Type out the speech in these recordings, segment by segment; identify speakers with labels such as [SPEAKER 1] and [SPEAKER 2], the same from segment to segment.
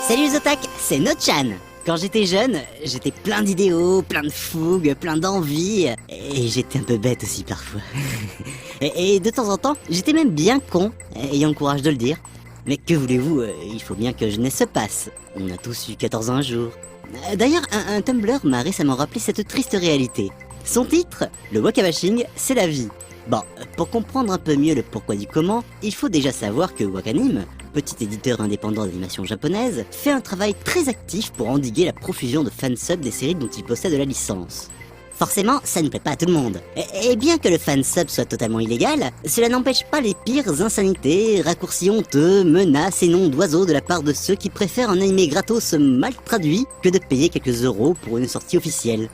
[SPEAKER 1] Salut Zotac, c'est Nochan. Quand j'étais jeune, j'étais plein d'idéaux, plein de fougue, plein d'envie, et j'étais un peu bête aussi parfois. et de temps en temps, j'étais même bien con, ayant le courage de le dire. Mais que voulez-vous, il faut bien que jeunesse se passe. On a tous eu 14 ans un jour. D'ailleurs, un Tumblr m'a récemment rappelé cette triste réalité. Son titre, le wakabashing, c'est la vie. Bon, pour comprendre un peu mieux le pourquoi du comment, il faut déjà savoir que Wakanim, petit éditeur indépendant d'animation japonaise, fait un travail très actif pour endiguer la profusion de fansubs des séries dont il possède la licence. Forcément, ça ne plaît pas à tout le monde. Et bien que le fansub soit totalement illégal, cela n'empêche pas les pires insanités, raccourcis honteux, menaces et noms d'oiseaux de la part de ceux qui préfèrent un animé gratos mal traduit que de payer quelques euros pour une sortie officielle.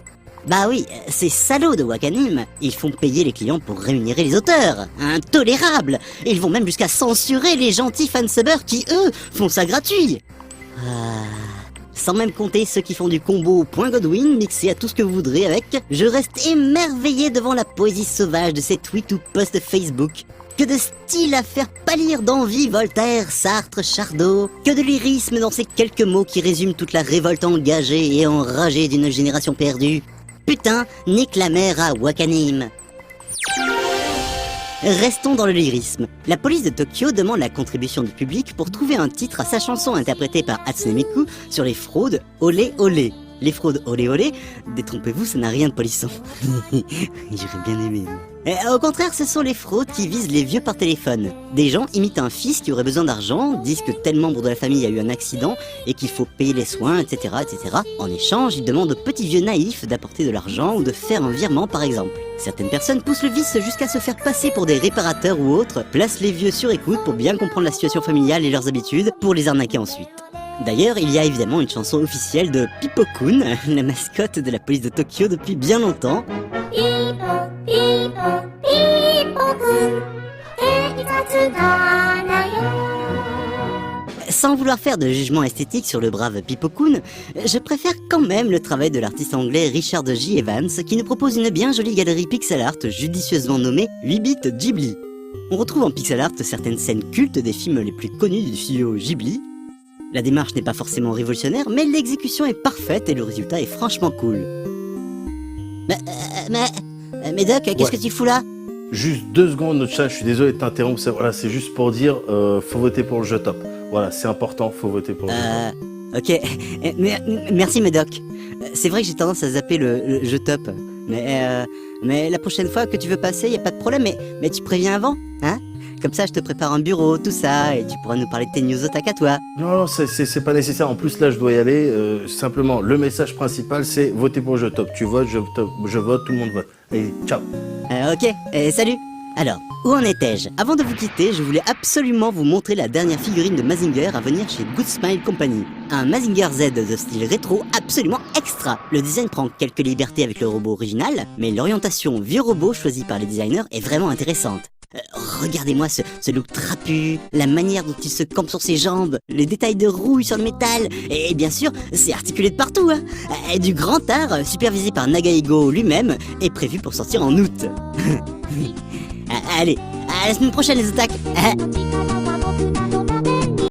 [SPEAKER 1] Bah oui, ces salauds de Wakanim, ils font payer les clients pour rémunérer les auteurs. Intolérables. Ils vont même jusqu'à censurer les gentils fansubbers qui, eux, font ça gratuit. Sans même compter ceux qui font du combo Point Godwin mixé à tout ce que vous voudrez avec, je reste émerveillé devant la poésie sauvage de ces tweets ou posts Facebook. Que de style à faire pâlir d'envie Voltaire, Sartre, Chardot, que de lyrisme dans ces quelques mots qui résument toute la révolte engagée et enragée d'une génération perdue. Putain, nique la mère à Wakanim. Restons dans le lyrisme. La police de Tokyo demande la contribution du public pour trouver un titre à sa chanson interprétée par Hatsune Miku sur les fraudes olé olé. Les fraudes olé olé, détrompez-vous, ça n'a rien de polisson. J'aurais bien aimé. Au contraire, ce sont les fraudes qui visent les vieux par téléphone. Des gens imitent un fils qui aurait besoin d'argent, disent que tel membre de la famille a eu un accident et qu'il faut payer les soins, etc., etc. En échange, ils demandent aux petits vieux naïfs d'apporter de l'argent ou de faire un virement, par exemple. Certaines personnes poussent le vice jusqu'à se faire passer pour des réparateurs ou autres, placent les vieux sur écoute pour bien comprendre la situation familiale et leurs habitudes, pour les arnaquer ensuite. D'ailleurs, il y a évidemment une chanson officielle de Pipo-kun, la mascotte de la police de Tokyo depuis bien longtemps. Sans vouloir faire de jugement esthétique sur le brave Pipo-kun, je préfère quand même le travail de l'artiste anglais Richard J. Evans qui nous propose une bien jolie galerie pixel art judicieusement nommée 8-bit Ghibli. On retrouve en pixel art certaines scènes cultes des films les plus connus du studio Ghibli. La démarche n'est pas forcément révolutionnaire, mais l'exécution est parfaite et le résultat est franchement cool. Mais Doc, qu'est-ce que tu fous là?
[SPEAKER 2] Juste 2 secondes, notre chat, je suis désolé de t'interrompre, voilà, c'est juste pour dire, faut voter pour le jeu top. Voilà, c'est important, faut voter pour le jeu top.
[SPEAKER 1] Ok, merci Médoc. C'est vrai que j'ai tendance à zapper le jeu top, mais la prochaine fois que tu veux passer, y a pas de problème, mais tu préviens avant, hein? Comme ça, je te prépare un bureau, tout ça, et tu pourras nous parler de tes news Otak à toi.
[SPEAKER 2] Non, c'est pas nécessaire. En plus, là, je dois y aller. Simplement, le message principal, c'est voter pour le jeu top. Tu votes, je vote, tout le monde vote. Allez, ciao.
[SPEAKER 1] Ok, salut. Alors, où en étais-je? Avant de vous quitter, je voulais absolument vous montrer la dernière figurine de Mazinger à venir chez Good Smile Company. Un Mazinger Z de style rétro absolument extra. Le design prend quelques libertés avec le robot original, mais l'orientation vieux robot choisie par les designers est vraiment intéressante. Regardez-moi ce look trapu, la manière dont il se campe sur ses jambes, les détails de rouille sur le métal, et bien sûr, c'est articulé de partout, hein. Du grand art, supervisé par Nagaigo lui-même, est prévu pour sortir en août. Allez, à la semaine prochaine les attaques.